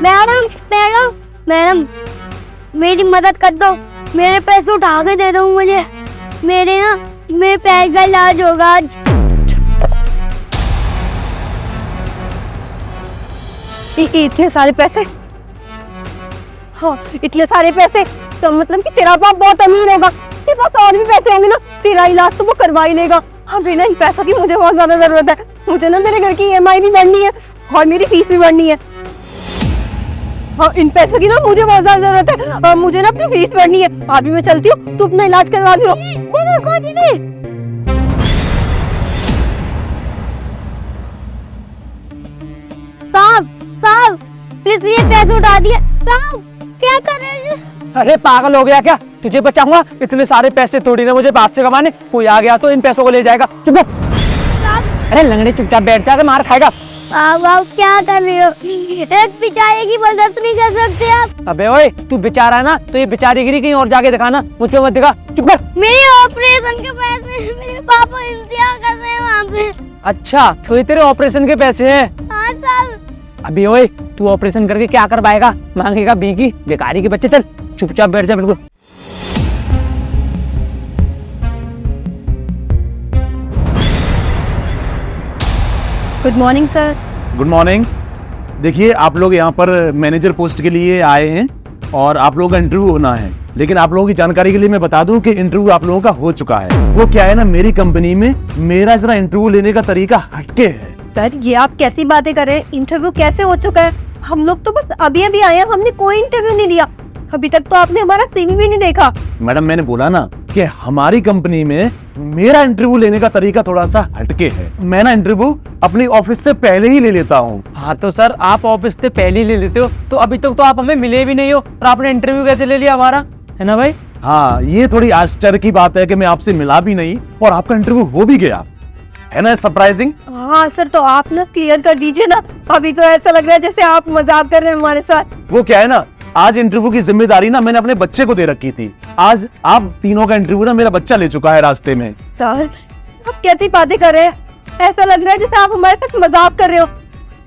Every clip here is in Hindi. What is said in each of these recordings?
मैडम मैडम मैडम मेरी मदद कर दो, मेरे पैसे उठा के दे दो मुझे, मेरे पैर का इलाज होगा आज। इतने सारे पैसे? हाँ, इतने सारे पैसे तो मतलब कि तेरा बाप बहुत अमीर होगा, तेरे पास और भी पैसे होंगे ना, तेरा इलाज तो वो करवा ही लेगा। हाँ बिना इन पैसों की मुझे बहुत ज्यादा जरूरत है, मुझे ना मेरे घर की EMI भी भरनी है और मेरी फीस भी भरनी है। हाँ इन पैसों की ना मुझे बहुत ज्यादा जरूरत है और मुझे ना अपनी फीस भरनी है। अभी मैं चलती हूँ, तू अपना इलाज करवा दियो। साहब साहब प्लीज ये पैसे उठा दिए। साहब क्या कर रहे हैं? अरे पागल हो गया क्या? तुझे बचाऊंगा? इतने सारे पैसे थोड़ी ना मुझे बाप से कमाने, कोई आ गया तो इन पैसों को ले जाएगा। चुप। अरे लंगड़े चुपचाप बैठ जा, मार खाएगा। आप क्या कर रहे हो? एक बेचारे की मदद नहीं कर सकते आप? अबे ओए, तू बेचारा ना तो ये बेचारीगिरी कहीं और जाके दिखाना, मुझ पे मत दिखा। चुप कर। मेरे ऑपरेशन के पैसे मेरे पापा इंतजार कर रहे हैं वहाँ पे। अच्छा तो ये तेरे ऑपरेशन के पैसे हैं? हाँ साहब। अभी ओए, तू ऑपरेशन करके क्या करवाएगा? मांगेगा भीगी? बेकारी के बच्चे, चल चुपचाप बैठ जा बिल्कुल। Good morning sir. Good morning. देखिए आप लोग यहाँ पर मैनेजर पोस्ट के लिए आए हैं और आप लोगों का इंटरव्यू होना है, लेकिन आप लोगों की जानकारी के लिए मैं बता दूं कि इंटरव्यू आप लोगों का हो चुका है। वो क्या है ना, मेरी कंपनी में मेरा जरा इंटरव्यू लेने का तरीका हटके है। सर ये आप कैसी बातें कर रहे हैं? इंटरव्यू कैसे हो चुका है? हम लोग तो बस अभी अभी आए हैं, हमने कोई इंटरव्यू नहीं दिया। अभी तक तो आपने हमारा CV भी नहीं देखा। मैडम मैंने बोला ना कि हमारी कंपनी में मेरा इंटरव्यू लेने का तरीका थोड़ा सा हटके है। मैं ना इंटरव्यू अपनी ऑफिस से पहले ही ले लेता हूँ। हाँ तो सर आप ऑफिस से पहले ही ले लेते हो, तो अभी तक तो आप हमें मिले भी नहीं हो और आपने इंटरव्यू कैसे ले लिया हमारा, है ना भाई? हाँ ये थोड़ी आश्चर्य की बात है कि मैं आपसे मिला भी नहीं और आपका इंटरव्यू हो भी गया, है ना सरप्राइजिंग? हाँ सर तो आप ना क्लियर कर दीजिए ना, अभी तो ऐसा लग रहा है जैसे आप मजाक कर रहे हैं हमारे साथ। वो क्या है ना, आज इंटरव्यू की जिम्मेदारी ना मैंने अपने बच्चे को दे रखी थी। आज आप तीनों का इंटरव्यू ना मेरा बच्चा ले चुका है रास्ते में। सर आप कैसी बातें कर रहे हैं? ऐसा लग रहा है जैसे आप हमारे साथ मजाक कर रहे हो,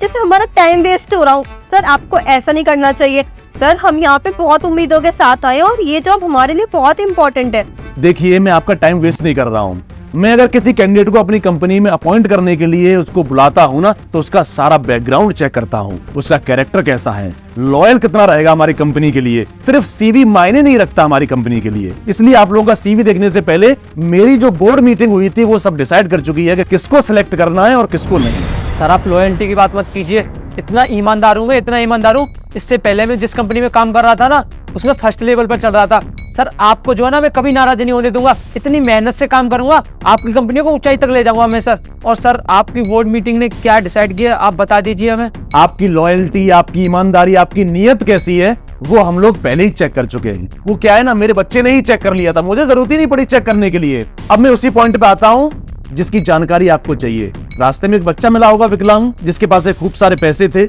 जैसे हमारा टाइम वेस्ट हो रहा हो। सर आपको ऐसा नहीं करना चाहिए। सर हम यहाँ पे बहुत उम्मीदों के साथ आए और ये जॉब हमारे लिए बहुत इम्पोर्टेंट है। देखिए मैं आपका टाइम वेस्ट नहीं कर रहा हूँ। मैं अगर किसी कैंडिडेट को अपनी कंपनी में अपॉइंट करने के लिए उसको बुलाता हूँ ना, तो उसका सारा बैकग्राउंड चेक करता हूँ, उसका कैरेक्टर कैसा है, लॉयल कितना रहेगा हमारी कंपनी के लिए। सिर्फ CV मायने नहीं रखता हमारी कंपनी के लिए। इसलिए आप लोगों का CV देखने से पहले मेरी जो बोर्ड मीटिंग हुई थी वो सब डिसाइड कर चुकी है कि किसको सिलेक्ट करना है और किसको नहीं। सर आप लॉयल्टी की बात मत कीजिए, इतना ईमानदार हूँ मैं, इतना ईमानदार हूँ। इससे पहले मैं जिस कंपनी में काम कर रहा था ना, उसमें फर्स्ट लेवल पर चल रहा था। सर आपको जो है ना मैं कभी नाराज नहीं होने दूंगा, इतनी मेहनत से काम करूंगा, आपकी कंपनी को ऊंचाई तक ले जाऊंगा मैं सर। और सर आपकी बोर्ड मीटिंग ने क्या डिसाइड किया आप बता दीजिए हमें। आपकी लॉयल्टी, आपकी ईमानदारी, आपकी नीयत कैसी है वो हम लोग पहले ही चेक कर चुके हैं। वो क्या है ना, मेरे बच्चे ने ही चेक कर लिया था, मुझे जरूरत ही नहीं पड़ी चेक करने के लिए। अब मैं उसी पॉइंट पे आता हूँ जिसकी जानकारी आपको चाहिए। रास्ते में एक बच्चा मिला होगा विकलांग, जिसके पास खूब सारे पैसे थे,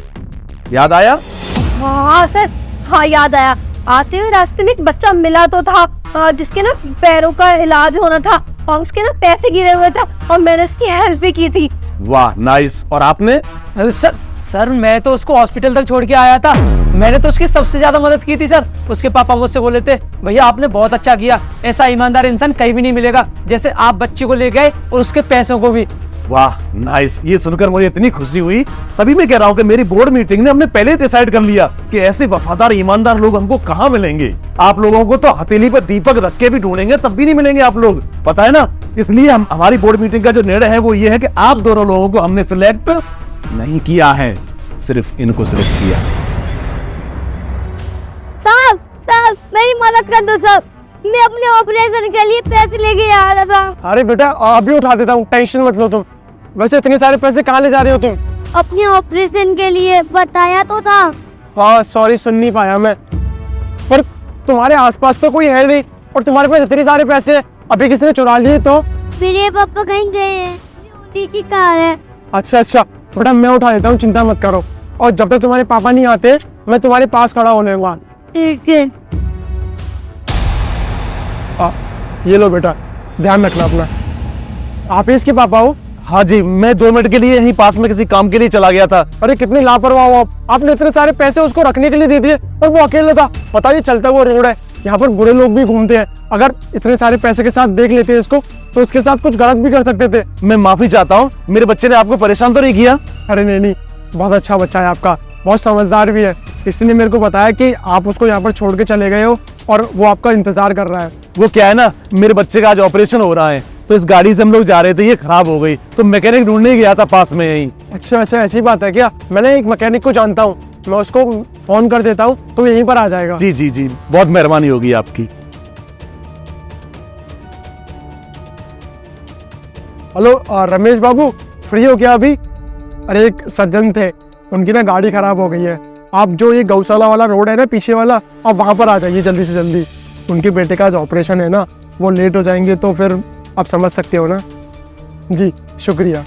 याद आया? हाँ सर, हाँ याद आया। आते हुए रास्ते में एक बच्चा मिला तो था जिसके ना पैरों का इलाज होना था और उसके ना पैसे गिरे हुए थे और मैंने उसकी हेल्प भी की थी। वाह नाइस। और आपने? अरे सर मैं तो उसको हॉस्पिटल तक छोड़ के आया था, मैंने तो उसकी सबसे ज्यादा मदद की थी सर। उसके पापा मुझसे बोले थे भैया आपने बहुत अच्छा किया, ऐसा ईमानदार इंसान कहीं भी नहीं मिलेगा जैसे आप बच्चे को ले गए और उसके पैसों को भी। वाह नाइस, ये सुनकर मुझे इतनी खुशी हुई। तभी मैं कह रहा हूँ कि मेरी बोर्ड मीटिंग ने हमने पहले डिसाइड कर लिया कि ऐसे वफादार ईमानदार लोग हमको कहाँ मिलेंगे। आप लोगों को तो हथेली पर दीपक रख के भी ढूंढेंगे तब भी नहीं मिलेंगे आप लोग, पता है ना। इसलिए हमारी बोर्ड मीटिंग का जो निर्णय है वो ये है कि आप दोनों लोगों को हमने सिलेक्ट नहीं किया है, सिर्फ इनको सिलेक्ट किया। साहब साहब मेरी मदद कर दो साहब, मैं अपने ऑपरेशन के लिए पैसे लेके आ रहा था। अरे बेटा अभी उठा देता हूँ, टेंशन मत लो तुम। वैसे इतने सारे पैसे कहाँ ले जा रहे हो तुम? अपने ऑपरेशन के लिए बताया तो था। हाँ सॉरी, सुन नहीं पाया मैं। पर तुम्हारे आसपास तो कोई है नहीं और तुम्हारे पास इतने सारे पैसे, अभी किसी ने चुरा लिए तो? मेरे पापा कहीं गए हैं, उन्हीं की कार है। अच्छा बेटा मैं उठा देता हूँ, चिंता मत करो। और जब तक तुम्हारे पापा नहीं आते मैं तुम्हारे पास खड़ा होने वाला। ठीक है। ये लो बेटा, ध्यान रखना अपना। आप ही इसके पापा हो? हाँ जी, मैं 2 मिनट के लिए यहीं पास में किसी काम के लिए चला गया था। अरे कितनी लापरवाह हो आप। आपने इतने सारे पैसे उसको रखने के लिए दे दिए और वो अकेला था। पता नहीं चलता वो रोड है, यहाँ पर बुरे लोग भी घूमते हैं। अगर इतने सारे पैसे के साथ देख लेते हैं इसको तो उसके साथ कुछ गलत भी कर सकते थे। मैं माफी चाहता हूँ, मेरे बच्चे ने आपको परेशान तो नहीं किया? अरे नहीं, बहुत अच्छा बच्चा है आपका, बहुत समझदार भी है। इसने मेरे को बताया कि आप उसको यहाँ पर छोड़ के चले गए हो और वो आपका इंतजार कर रहा है। वो क्या है ना, मेरे बच्चे का आज ऑपरेशन हो रहा है, तो इस गाड़ी से हम लोग जा रहे थे, ये खराब हो गई, तो मैकेनिक ढूंढने गया था पास में यहीं। अच्छा, ऐसी बात है क्या? मैंने एक मैकेनिक को जानता हूँ, मैं उसको फोन कर देता हूँ तो यहीं पर आ जाएगा। जी जी जी, बहुत मेहरबानी होगी आपकी। हेलो रमेश बाबू, फ्री हो क्या अभी? अरे एक सज्जन थे, उनकी ना गाड़ी खराब हो गई है। आप जो ये गौशाला वाला रोड है ना पीछे वाला, आप वहाँ पर आ जाइए जल्दी से जल्दी। उनके बेटे का आज ऑपरेशन है ना, वो लेट हो जाएंगे तो फिर आप समझ सकते हो ना। जी शुक्रिया।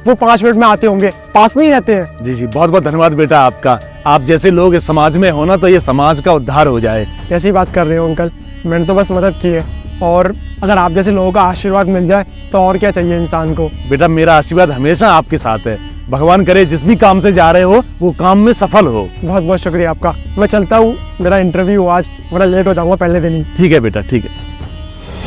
वो 5 मिनट में आते होंगे, पास में ही रहते हैं। जी जी, बहुत बहुत धन्यवाद बेटा आपका। आप जैसे लोग इस समाज में हो ना, तो ये समाज का उद्धार हो जाए। कैसी बात कर रहे हो अंकल, मैंने तो बस मदद की है, और अगर आप जैसे लोगों का आशीर्वाद मिल जाए तो और क्या चाहिए इंसान को। बेटा मेरा आशीर्वाद हमेशा आपके साथ है। भगवान करे जिस भी काम से जा रहे हो वो काम में सफल हो। बहुत बहुत शुक्रिया आपका। मैं चलता हूँ, मेरा इंटरव्यू आज, वरना लेट हो जाऊंगा पहले दिन ही। ठीक है बेटा, ठीक है।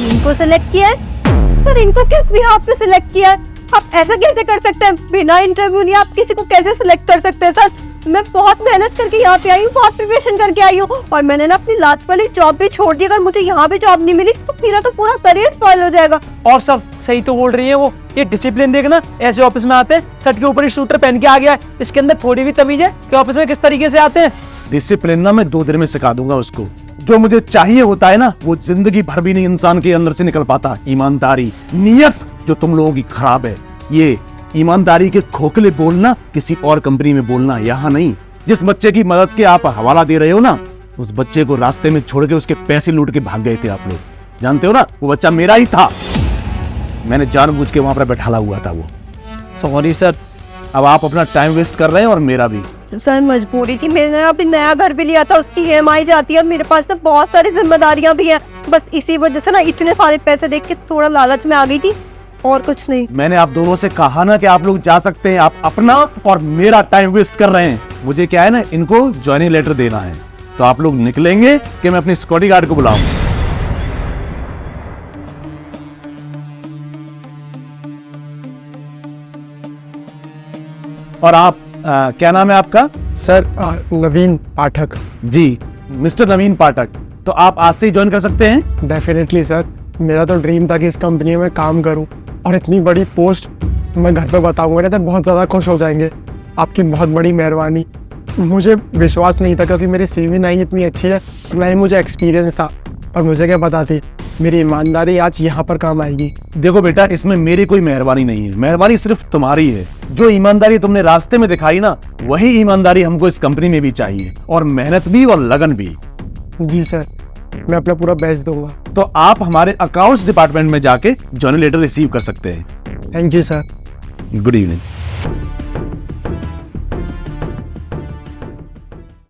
इनको सिलेक्ट किया है पर इनको किस बिहाफ पे सिलेक्ट किया है? आप ऐसा कैसे कर सकते हैं? बिना इंटरव्यू लिए आप किसी को कैसे सिलेक्ट कर सकते हैं? सर मैं बहुत मेहनत करके यहाँ पे आई हूँ, बहुत प्रिपरेशन करके आई हूँ, और मैंने ना अपनी लास्ट वाली जॉब भी छोड़ दी। अगर मुझे यहाँ पे जॉब नहीं मिली तो मेरा तो पूरा करियर स्पॉइल हो जाएगा। और सर सही तो बोल रही है वो, ये डिसिप्लिन देखना, ऐसे ऑफिस में आते हैं शर्ट के ऊपर ही शूटर पहन के आ गया है, इसके अंदर थोड़ी भी तमीज है कि ऑफिस में किस तरीके से आते हैं। डिसिप्लिन ना मैं 2 दिन में सिखा दूंगा उसको। जो मुझे चाहिए होता है ना, वो जिंदगी भर भी नहीं इंसान के अंदर से निकल पाता। ईमानदारी, नियत जो तुम लोगों की खराब है, ये ईमानदारी के खोखले बोलना किसी और कंपनी में बोलना, यहाँ नहीं। जिस बच्चे की मदद के आप हवाला दे रहे हो ना, उस बच्चे को रास्ते में छोड़ के उसके पैसे लूट के भाग गए थे आप लोग। जानते हो ना, वो बच्चा मेरा ही था, मैंने जानबूझ के वहां पर बैठाला हुआ था वो। Sorry sir. अब आप अपना टाइम वेस्ट कर रहे हैं और मेरा भी। सर मजबूरी थी, मैंने अभी नया घर भी लिया था, उसकी EMI जाती है और मेरे पास ना बहुत सारी जिम्मेदारियां भी हैं। बस इसी वजह से ना इतने सारे पैसे देख के थोड़ा लालच में आ गई थी, और कुछ नहीं। मैंने आप दोनों से कहा ना कि आप लोग जा सकते हैं, आप अपना और मेरा टाइम वेस्ट कर रहे हैं। मुझे क्या है ना, इनको ज्वाइनिंग लेटर देना है, तो आप लोग निकलेंगे कि मैं अपनी सिक्योरिटी गार्ड को बुलाऊं? और आप क्या नाम है आपका? सर नवीन पाठक। जी, मिस्टर नवीन पाठक, तो आप आज से ही ज्वाइन कर सकते हैं। डेफिनेटली सर, मेरा तो ड्रीम था कि इस कंपनी में काम करूं, और इतनी बड़ी पोस्ट मैं घर पे बताऊंगा ना तो बहुत ज़्यादा खुश हो जाएंगे। आपकी बहुत बड़ी मेहरबानी। मुझे विश्वास नहीं था क्योंकि मेरी CV नहीं इतनी अच्छी है, ना ही मुझे एक्सपीरियंस था, और मुझे क्या पता थी मेरी ईमानदारी आज यहाँ पर काम आएगी। देखो बेटा, इसमें मेरी कोई मेहरबानी नहीं है, मेहरबानी सिर्फ तुम्हारी है। जो ईमानदारी तुमने रास्ते में दिखाई ना, वही ईमानदारी हमको इस कंपनी में भी चाहिए, और मेहनत भी और लगन भी। जी सर, मैं अपना पूरा बेस्ट दूंगा। तो आप हमारे अकाउंट्स डिपार्टमेंट में जाके ज्वाइनिंग लेटर रिसीव कर सकते हैं। Thank you sir. Good evening.